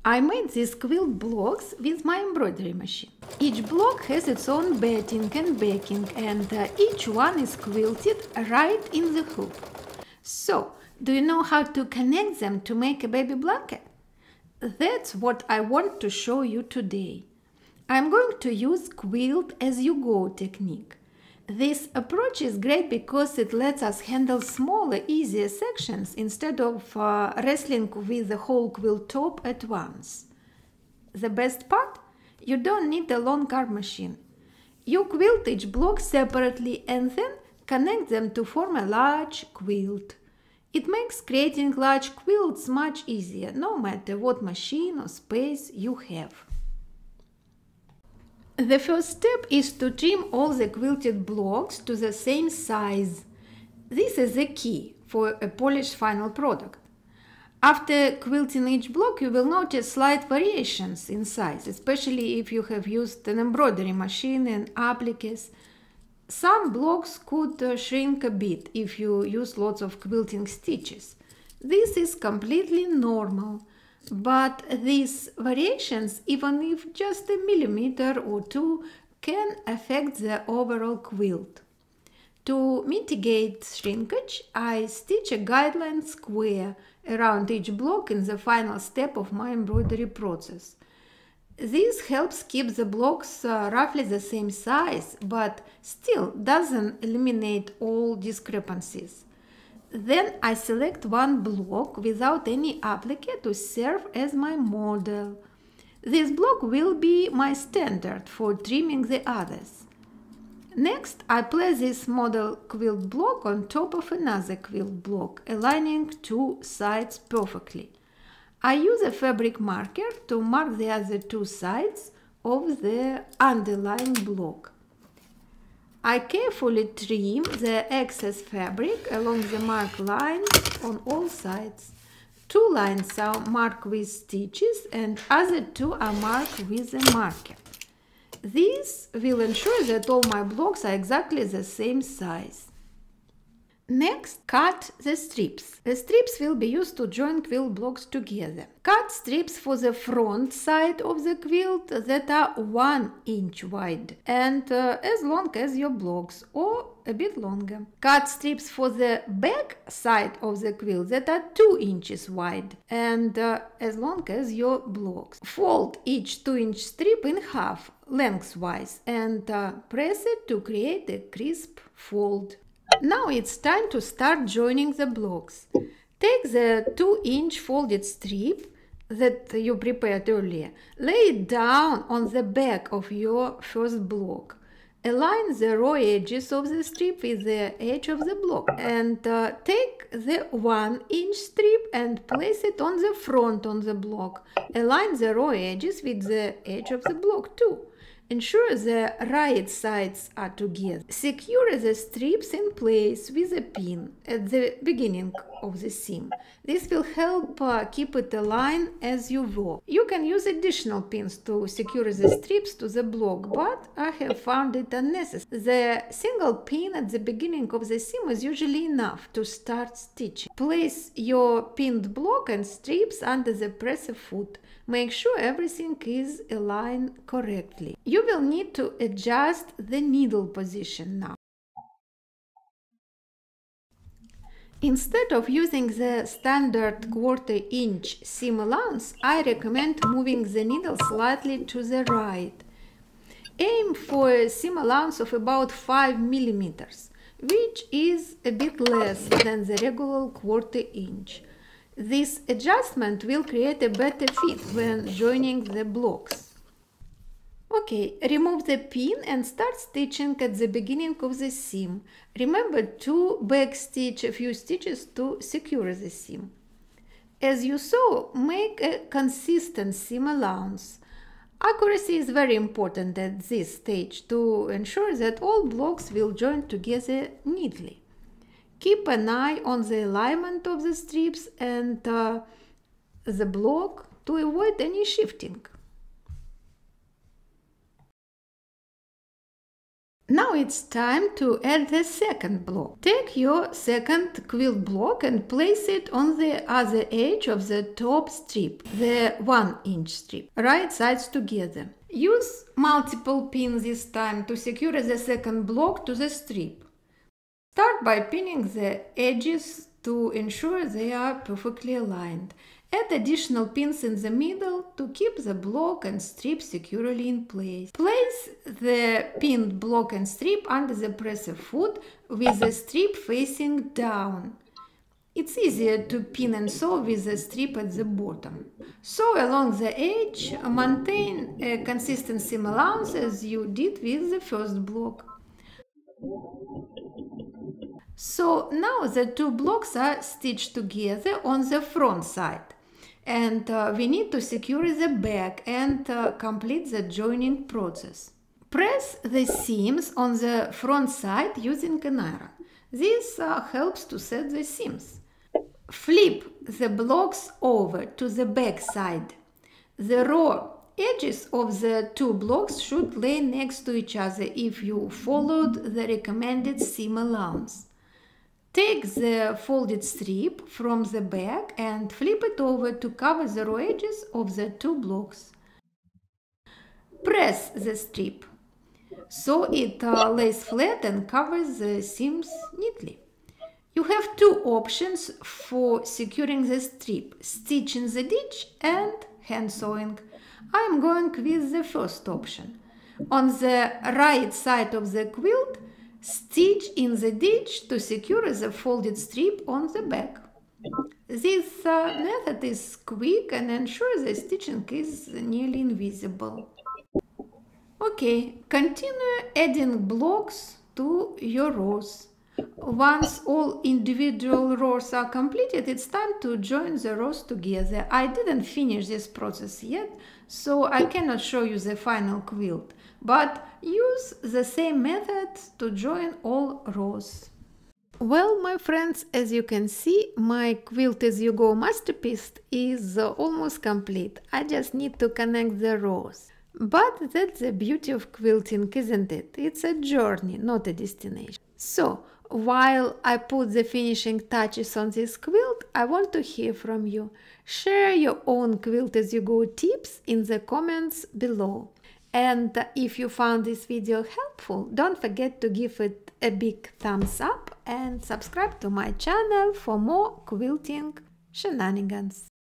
I made these quilt blocks with my embroidery machine. Each block has its own batting and backing, and each one is quilted right in the hoop. So, do you know how to connect them to make a baby blanket? That's what I want to show you today. I'm going to use Quilt-As-You-Go technique. This approach is great because it lets us handle smaller, easier sections instead of wrestling with the whole quilt top at once. The best part? You don't need a long carve machine. You quilt each block separately and then connect them to form a large quilt. It makes creating large quilts much easier, no matter what machine or space you have. The first step is to trim all the quilted blocks to the same size. This is the key for a polished final product. After quilting each block, you will notice slight variations in size, especially if you have used an embroidery machine and appliques. Some blocks could shrink a bit if you use lots of quilting stitches. This is completely normal. But these variations, even if just a millimeter or two, can affect the overall quilt. To mitigate shrinkage, I stitch a guideline square around each block in the final step of my embroidery process. This helps keep the blocks roughly the same size, but still doesn't eliminate all discrepancies. Then I select one block without any applique to serve as my model. This block will be my standard for trimming the others. Next, I place this model quilt block on top of another quilt block, aligning two sides perfectly. I use a fabric marker to mark the other two sides of the underlying block. I carefully trim the excess fabric along the marked lines on all sides. Two lines are marked with stitches and other two are marked with a marker. This will ensure that all my blocks are exactly the same size. Next, cut the strips. The strips will be used to join quilt blocks together. Cut strips for the front side of the quilt that are 1 inch wide and as long as your blocks, or a bit longer. Cut strips for the back side of the quilt that are 2 inches wide and as long as your blocks. Fold each 2-inch strip in half lengthwise and press it to create a crisp fold. Now it's time to start joining the blocks. Take the 2-inch folded strip that you prepared earlier, lay it down on the back of your first block. Align the raw edges of the strip with the edge of the block and take the 1-inch strip and place it on the front on the block. Align the raw edges with the edge of the block too. Ensure the right sides are together. Secure the strips in place with a pin at the beginning of the seam. This will help keep it aligned as you work. You can use additional pins to secure the strips to the block, but I have found it unnecessary. The single pin at the beginning of the seam is usually enough to start stitching. Place your pinned block and strips under the presser foot. Make sure everything is aligned correctly. You will need to adjust the needle position now. Instead of using the standard 1/4 inch seam allowance, I recommend moving the needle slightly to the right. Aim for a seam allowance of about 5 millimeters, which is a bit less than the regular 1/4 inch. This adjustment will create a better fit when joining the blocks. Okay, remove the pin and start stitching at the beginning of the seam. Remember to backstitch a few stitches to secure the seam. As you saw, make a consistent seam allowance. Accuracy is very important at this stage to ensure that all blocks will join together neatly. Keep an eye on the alignment of the strips and the block to avoid any shifting. Now it's time to add the second block. Take your second quilt block and place it on the other edge of the top strip, the 1-inch strip, right sides together. Use multiple pins this time to secure the second block to the strip. Start by pinning the edges to ensure they are perfectly aligned. Add additional pins in the middle to keep the block and strip securely in place. Place the pinned block and strip under the presser foot with the strip facing down. It's easier to pin and sew with the strip at the bottom. Sew along the edge, maintain a consistent seam allowance as you did with the first block. So now the two blocks are stitched together on the front side. And we need to secure the back and complete the joining process. Press the seams on the front side using an iron. This helps to set the seams. Flip the blocks over to the back side. The raw edges of the two blocks should lay next to each other if you followed the recommended seam allowance. Take the folded strip from the back and flip it over to cover the raw edges of the two blocks. Press the strip so it lays flat and covers the seams neatly. You have two options for securing the strip: stitch in the ditch and hand sewing. I am going with the first option. On the right side of the quilt, stitch in the ditch to secure the folded strip on the back. This method is quick and ensures the stitching is nearly invisible. Okay, continue adding blocks to your rows. Once all individual rows are completed, it's time to join the rows together. I didn't finish this process yet, so I cannot show you the final quilt, but use the same method to join all rows. Well, my friends, as you can see, my Quilt-As-You-Go masterpiece is almost complete. I just need to connect the rows. But that's the beauty of quilting, isn't it? It's a journey, not a destination. So, while I put the finishing touches on this quilt, I want to hear from you. Share your own Quilt-As-You-Go tips in the comments below. And if you found this video helpful, don't forget to give it a big thumbs up and subscribe to my channel for more quilting shenanigans.